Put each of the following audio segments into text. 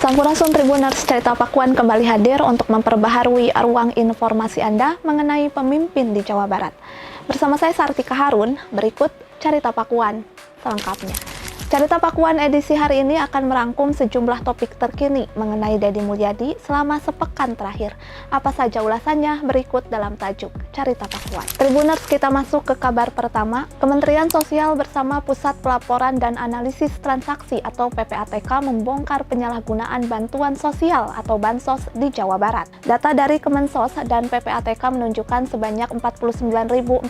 Sampurasun Tribuners, Cerita Pakuan kembali hadir untuk memperbaharui ruang informasi Anda mengenai pemimpin di Jawa Barat. Bersama saya Sartika Harun, berikut Cerita Pakuan selengkapnya. Cerita Pakuan edisi hari ini akan merangkum sejumlah topik terkini mengenai Deddy Mulyadi selama sepekan terakhir. Apa saja ulasannya berikut dalam tajuk Cerita Pakuan. Tribuners, kita masuk ke kabar pertama. Kementerian Sosial bersama Pusat Pelaporan dan Analisis Transaksi atau PPATK membongkar penyalahgunaan bantuan sosial atau Bansos di Jawa Barat. Data dari Kemensos dan PPATK menunjukkan sebanyak 49.431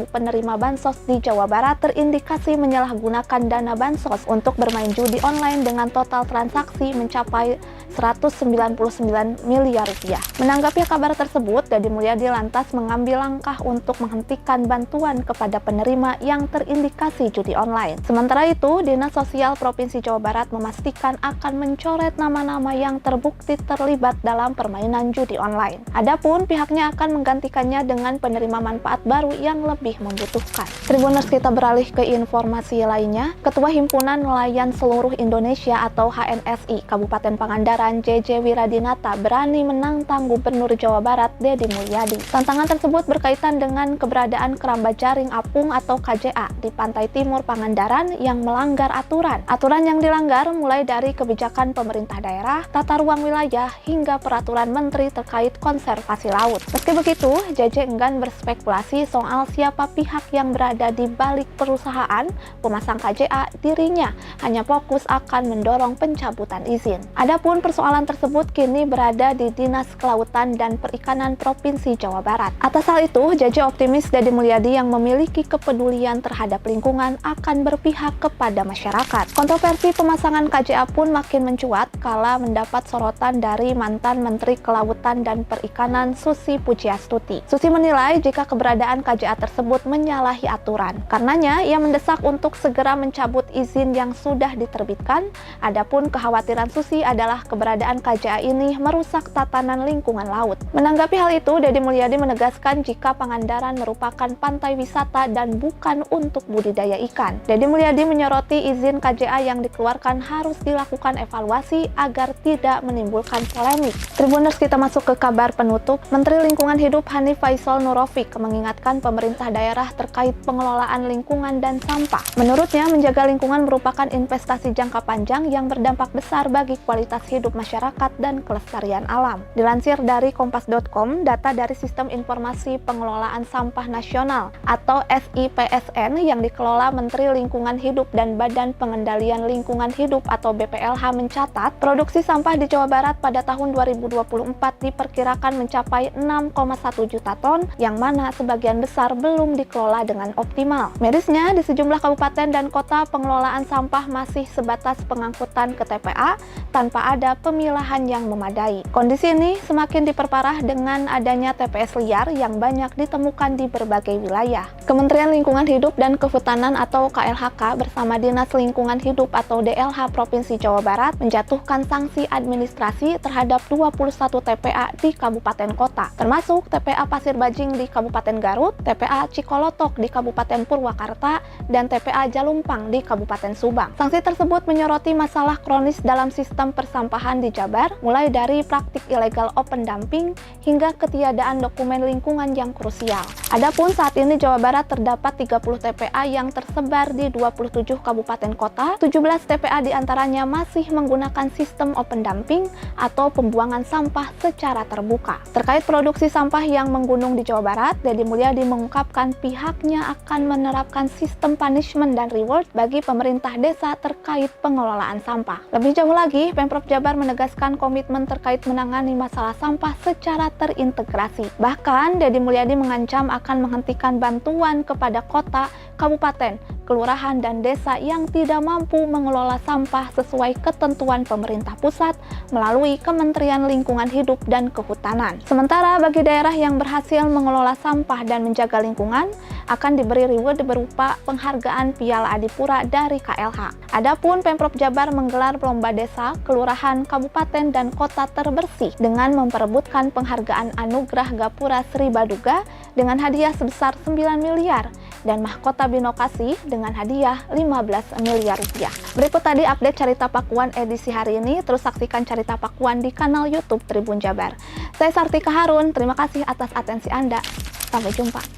penerima Bansos di Jawa Barat terindikasi menyalahgunakan dana Bansos untuk bermain judi online dengan total transaksi mencapai 199 miliar rupiah. Menanggapi kabar tersebut, Deddy Mulyadi lantas mengambil langkah untuk menghentikan bantuan kepada penerima yang terindikasi judi online. Sementara itu, Dinas Sosial Provinsi Jawa Barat memastikan akan mencoret nama-nama yang terbukti terlibat dalam permainan judi online. Adapun pihaknya akan menggantikannya dengan penerima manfaat baru yang lebih membutuhkan. Tribuners, kita beralih ke informasi lainnya. Ketua Himpunan Nelayan Seluruh Indonesia atau HNSI Kabupaten Pangandaran JJ Wiradinata berani menantang Gubernur Jawa Barat Deddy Mulyadi. Tantangan tersebut berkaitan dengan keberadaan keramba jaring apung atau KJA di pantai timur Pangandaran yang melanggar aturan. Aturan yang dilanggar mulai dari kebijakan pemerintah daerah, tata ruang wilayah, hingga peraturan menteri terkait konservasi laut. Meski begitu, JJ enggan berspekulasi soal siapa pihak yang berada di balik perusahaan pemasang KJA. Dirinya hanya fokus akan mendorong pencabutan izin. Adapun persoalan tersebut kini berada di Dinas Kelautan dan Perikanan Provinsi Jawa Barat. Atas hal itu, JJ optimis Deddy Mulyadi yang memiliki kepedulian terhadap lingkungan akan berpihak kepada masyarakat. Kontroversi pemasangan KJA pun makin mencuat kala mendapat sorotan dari mantan Menteri Kelautan dan Perikanan Susi Pujiastuti. Susi menilai jika keberadaan KJA tersebut menyalahi aturan. Karenanya, ia mendesak untuk segera mencabut izin yang sudah diterbitkan. Adapun kekhawatiran Susi adalah keberadaan KJA ini merusak tatanan lingkungan laut. Menanggapi hal itu, Deddy Mulyadi menegaskan jika Pangandaran merupakan pantai wisata dan bukan untuk budidaya ikan. Deddy Mulyadi menyoroti izin KJA yang dikeluarkan harus dilakukan evaluasi agar tidak menimbulkan polemik. Tribuners, kita masuk ke kabar penutup. Menteri Lingkungan Hidup Hanif Faisal Nurofik mengingatkan pemerintah daerah terkait pengelolaan lingkungan dan sampah. Menurutnya, menjaga lingkungan merupakan investasi jangka panjang yang berdampak besar bagi kualitas hidup masyarakat dan kelestarian alam. Dilansir dari Kompas.com, data dari Sistem Informasi Pengelolaan Sampah Nasional atau SIPSN yang dikelola Menteri Lingkungan Hidup dan Badan Pengendalian Lingkungan Hidup atau BPLH mencatat, produksi sampah di Jawa Barat pada tahun 2024 diperkirakan mencapai 6,1 juta ton, yang mana sebagian besar belum dikelola dengan optimal. Mirisnya, di sejumlah kabupaten dan kota pengelolaan sampah masih sebatas pengangkutan ke TPA tanpa ada pemilahan yang memadai. Kondisi ini semakin diperparah dengan adanya TPS liar yang banyak ditemukan di berbagai wilayah. Kementerian Lingkungan Hidup dan Kehutanan atau KLHK bersama Dinas Lingkungan Hidup atau DLH Provinsi Jawa Barat menjatuhkan sanksi administrasi terhadap 21 TPA di kabupaten kota, termasuk TPA Pasir Bajing di Kabupaten Garut, TPA Cikolotok di Kabupaten Purwakarta, dan TPA Jalumpang di Kabupaten Subang. Sanksi tersebut menyoroti masalah kronis dalam sistem persampahan di Jabar, mulai dari praktik ilegal open dumping hingga ketiadaan dokumen lingkungan yang krusial. Adapun saat ini Jawa Barat terdapat 30 TPA yang tersebar di 27 kabupaten kota, 17 TPA diantaranya masih menggunakan sistem open dumping atau pembuangan sampah secara terbuka. Terkait produksi sampah yang menggunung di Jawa Barat, Deddy Mulyadi mengungkapkan pihaknya akan menerapkan sistem punishment dan reward bagi pemerintah desa terkait pengelolaan sampah. Lebih jauh lagi, Pemprov Jabar menegaskan komitmen terkait menangani masalah sampah secara terintegrasi. Bahkan, Deddy Mulyadi mengancam akan menghentikan bantuan kepada kota, kabupaten, kelurahan, dan desa yang tidak mampu mengelola sampah sesuai ketentuan pemerintah pusat melalui Kementerian Lingkungan Hidup dan Kehutanan. Sementara bagi daerah yang berhasil mengelola sampah dan menjaga lingkungan, akan diberi reward berupa penghargaan Piala Adipura dari KLH. Adapun Pemprov Jabar menggelar lomba desa, kelurahan, kabupaten, dan kota terbersih dengan memperebutkan penghargaan Anugerah Gapura Sri Baduga dengan hadiah sebesar 9 miliar dan mahkota binokasi dengan hadiah 15 miliar rupiah. Berikut tadi update Carita Pakuan edisi hari ini. Terus saksikan Carita Pakuan di kanal YouTube Tribun Jabar. Saya Sartika Harun, terima kasih atas atensi Anda. Sampai jumpa.